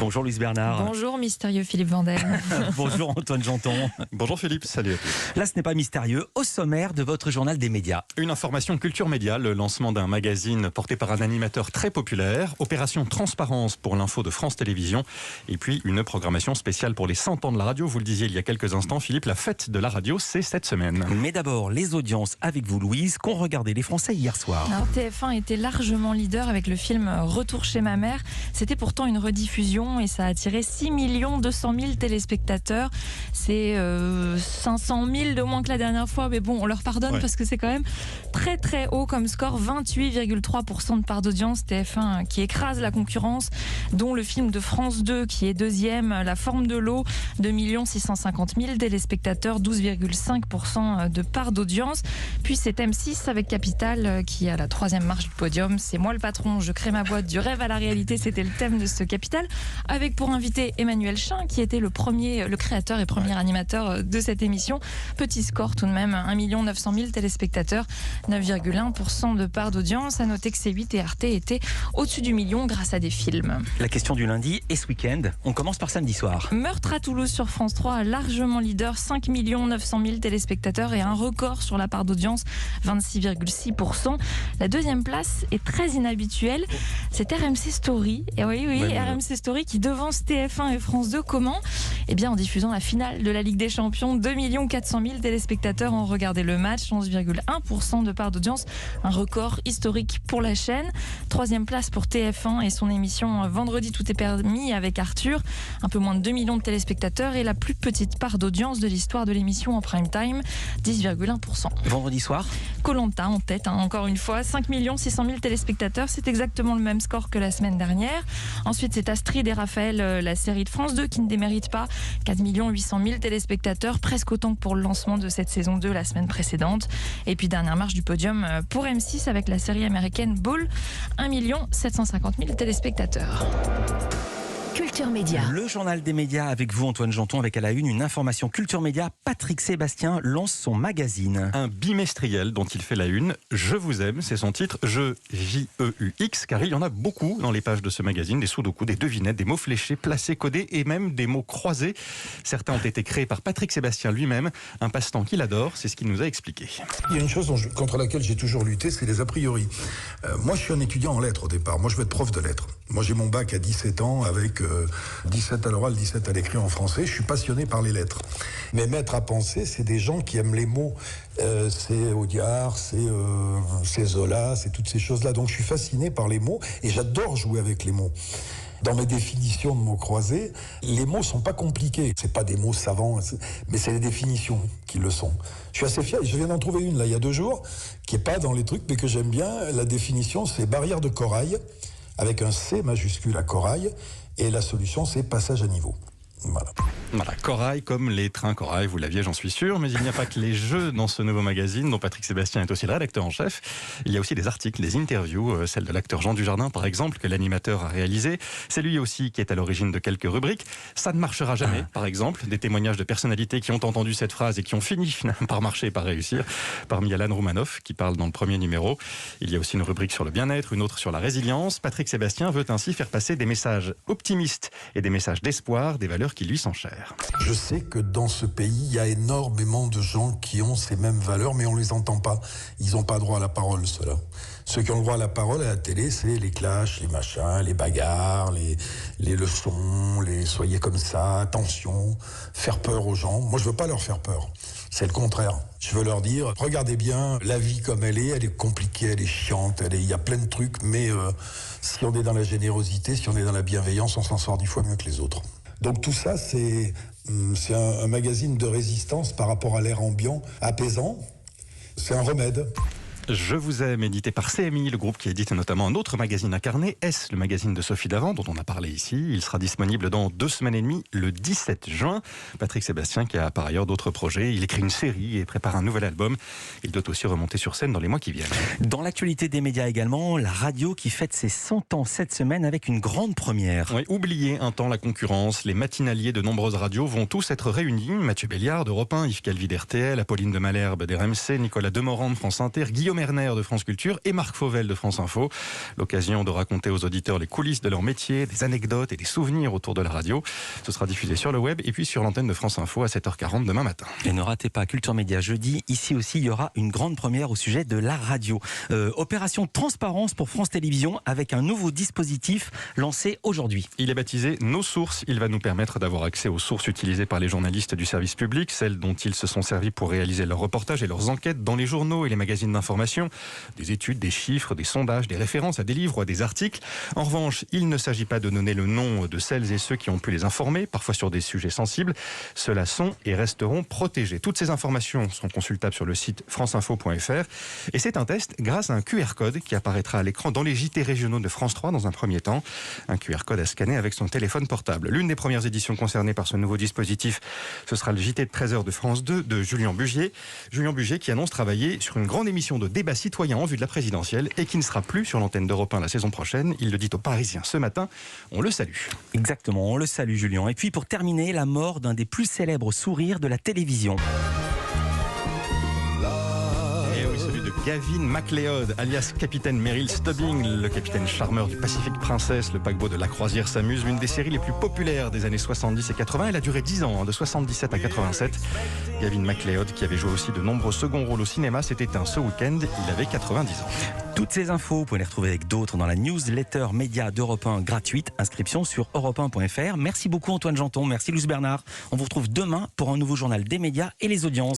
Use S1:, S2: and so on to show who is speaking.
S1: Bonjour Louise Bernard.
S2: Bonjour mystérieux Philippe Vandel.
S1: Bonjour Antoine Janton.
S3: Bonjour Philippe, salut à tous.
S1: Là ce n'est pas mystérieux, au sommaire de votre journal des médias.
S3: Une information culture média, le lancement d'un magazine porté par un animateur très populaire, opération transparence pour l'info de France Télévisions, et puis une programmation spéciale pour les 100 ans de la radio. Vous le disiez il y a quelques instants Philippe, la fête de la radio c'est cette semaine.
S1: Mais d'abord les audiences avec vous Louise, qu'ont regardé les Français hier soir.
S2: Alors, TF1 était largement leader avec le film Retour chez ma mère. C'était pourtant une rediffusion et ça a attiré 6 200 000 téléspectateurs. C'est 500 000 de moins que la dernière fois, mais bon, on leur pardonne parce que c'est quand même très très haut comme score, 28,3% de part d'audience. TF1 qui écrase la concurrence, dont le film de France 2 qui est deuxième, La forme de l'eau, 2 650 000 téléspectateurs, 12,5% de part d'audience. Puis c'est M6 avec Capital qui a la troisième marche du podium. C'est moi le patron, je crée ma boîte, du rêve à la réalité, c'était le thème de ce Capital, avec pour invité Emmanuel Chin qui était le créateur et premier animateur de cette émission. Petit score tout de même, 1 900 000 téléspectateurs, 9,1% de part d'audience. À noter que C8 et Arte étaient au-dessus du million grâce à des films.
S1: La question du lundi et ce week-end, on commence par samedi soir.
S2: Meurtre à Toulouse sur France 3, largement leader, 5 900 000 téléspectateurs et un record sur la part d'audience, 26,6%. La deuxième place est très inhabituelle, c'est RMC Story. Et oui, RMC Story qui devance TF1 et France 2. Comment ? Eh bien en diffusant la finale de la Ligue des Champions, 2 400 000 téléspectateurs ont regardé le match, 11,1% de part d'audience, un record historique pour la chaîne. Troisième place pour TF1 et son émission Vendredi tout est permis avec Arthur, un peu moins de 2 millions de téléspectateurs et la plus petite part d'audience de l'histoire de l'émission en prime time, 10,1%.
S1: Vendredi soir,
S2: Koh-Lanta en tête, encore une fois, 5 600 000 téléspectateurs, c'est exactement le même score que la semaine dernière. Ensuite c'est Astrid et Raphaël, la série de France 2 qui ne démérite pas, 4 800 000 téléspectateurs, presque autant que pour le lancement de cette saison 2 la semaine précédente. Et puis dernière marche du podium pour M6 avec la série américaine Bull, 1 750 000 téléspectateurs.
S4: Culture Média.
S1: Le journal des médias avec vous Antoine Janton, avec à la une information culture média. Patrick Sébastien lance son magazine.
S3: Un bimestriel dont il fait la une. Je vous aime, c'est son titre. J-E-U-X, car il y en a beaucoup dans les pages de ce magazine. Des sudoku, des devinettes, des mots fléchés, placés, codés et même des mots croisés. Certains ont été créés par Patrick Sébastien lui-même. Un passe-temps qu'il adore, c'est ce qu'il nous a expliqué.
S5: Il y a une chose contre laquelle j'ai toujours lutté, c'est les a priori. Moi, je suis un étudiant en lettres au départ. Moi, je veux être prof de lettres. Moi, j'ai mon bac à 17 ans avec 17 à l'oral, 17 à l'écrit en français. Je suis passionné par les lettres. Mes maîtres à penser, c'est des gens qui aiment les mots. C'est Audiard, c'est Zola, c'est toutes ces choses-là. Donc, je suis fasciné par les mots et j'adore jouer avec les mots. Dans mes définitions de mots croisés, les mots sont pas compliqués. C'est pas des mots savants, mais c'est les définitions qui le sont. Je suis assez fier. Je viens d'en trouver une là il y a 2 jours qui est pas dans les trucs, mais que j'aime bien. La définition, c'est barrière de corail avec un C majuscule à corail, et la solution, c'est passage à niveau.
S3: Voilà, corail comme les trains corail, vous l'aviez, j'en suis sûr, mais il n'y a pas que les jeux dans ce nouveau magazine dont Patrick Sébastien est aussi le rédacteur en chef. Il y a aussi des articles, des interviews, celle de l'acteur Jean Dujardin par exemple, que l'animateur a réalisé. C'est lui aussi qui est à l'origine de quelques rubriques. Ça ne marchera jamais, par exemple, des témoignages de personnalités qui ont entendu cette phrase et qui ont fini finalement par marcher et par réussir. Parmi Alan Roumanoff, qui parle dans le premier numéro. Il y a aussi une rubrique sur le bien-être, une autre sur la résilience. Patrick Sébastien veut ainsi faire passer des messages optimistes et des messages d'espoir, des valeurs qui lui sont chères.
S5: Je sais que dans ce pays, il y a énormément de gens qui ont ces mêmes valeurs, mais on les entend pas. Ils n'ont pas droit à la parole, ceux-là. Ceux qui ont le droit à la parole à la télé, c'est les clashs, les machins, les bagarres, les leçons, les soyez comme ça, attention, faire peur aux gens. Moi, je veux pas leur faire peur. C'est le contraire. Je veux leur dire, regardez bien, la vie comme elle est compliquée, elle est chiante, il y a plein de trucs, mais si on est dans la générosité, si on est dans la bienveillance, on s'en sort 10 fois mieux que les autres. Donc tout ça, c'est un magazine de résistance par rapport à l'air ambiant, apaisant. C'est un remède.
S3: Je vous aime, édité par CMI, le groupe qui édite notamment un autre magazine incarné, S, le magazine de Sophie Davant, dont on a parlé ici. Il sera disponible dans 2 semaines et demie, le 17 juin. Patrick Sébastien, qui a par ailleurs d'autres projets, il écrit une série et prépare un nouvel album. Il doit aussi remonter sur scène dans les mois qui viennent.
S1: Dans l'actualité des médias également, la radio qui fête ses 100 ans cette semaine avec une grande première.
S3: Oui, oubliez un temps la concurrence. Les matinaliers de nombreuses radios vont tous être réunis. Mathieu Béliard d'Europe 1, Yves Calvi d'RTL, Apolline de Malherbe d'RMC, Nicolas Demorand de France Inter, Guillaume Guillaume Erner de France Culture et Marc Fauvel de France Info. L'occasion de raconter aux auditeurs les coulisses de leur métier, des anecdotes et des souvenirs autour de la radio. Ce sera diffusé sur le web et puis sur l'antenne de France Info à 7h40 demain matin.
S1: Et ne ratez pas Culture Média jeudi. Ici aussi, il y aura une grande première au sujet de la radio. Opération transparence pour France Télévisions avec un nouveau dispositif lancé aujourd'hui.
S3: Il est baptisé Nos Sources. Il va nous permettre d'avoir accès aux sources utilisées par les journalistes du service public, celles dont ils se sont servis pour réaliser leurs reportages et leurs enquêtes dans les journaux et les magazines d'information. Des études, des chiffres, des sondages, des références à des livres ou à des articles. En revanche, il ne s'agit pas de donner le nom de celles et ceux qui ont pu les informer, parfois sur des sujets sensibles. Ceux-là sont et resteront protégés. Toutes ces informations sont consultables sur le site franceinfo.fr. Et c'est un test grâce à un QR code qui apparaîtra à l'écran dans les JT régionaux de France 3 dans un premier temps. Un QR code à scanner avec son téléphone portable. L'une des premières éditions concernées par ce nouveau dispositif, ce sera le JT de 13h de France 2 de Julien Bugier. Julien Bugier qui annonce travailler sur une grande émission de débat citoyen en vue de la présidentielle et qui ne sera plus sur l'antenne d'Europe 1 la saison prochaine. Il le dit aux Parisiens ce matin. On le salue.
S1: Exactement, on le salue Julien. Et puis pour terminer, la mort d'un des plus célèbres sourires de la télévision.
S3: Gavin MacLeod, alias Capitaine Merrill Stubbing, le capitaine charmeur du Pacific Princess, le paquebot de la croisière s'amuse, l'une des séries les plus populaires des années 70 et 80. Elle a duré 10 ans, de 77 à 87. Gavin MacLeod, qui avait joué aussi de nombreux seconds rôles au cinéma, s'est éteint ce week-end. Il avait 90 ans.
S1: Toutes ces infos, vous pouvez les retrouver avec d'autres dans la newsletter média d'Europe 1 gratuite. Inscription sur europe1.fr. Merci beaucoup Antoine Janton, merci Luce Bernard. On vous retrouve demain pour un nouveau journal des médias et les audiences.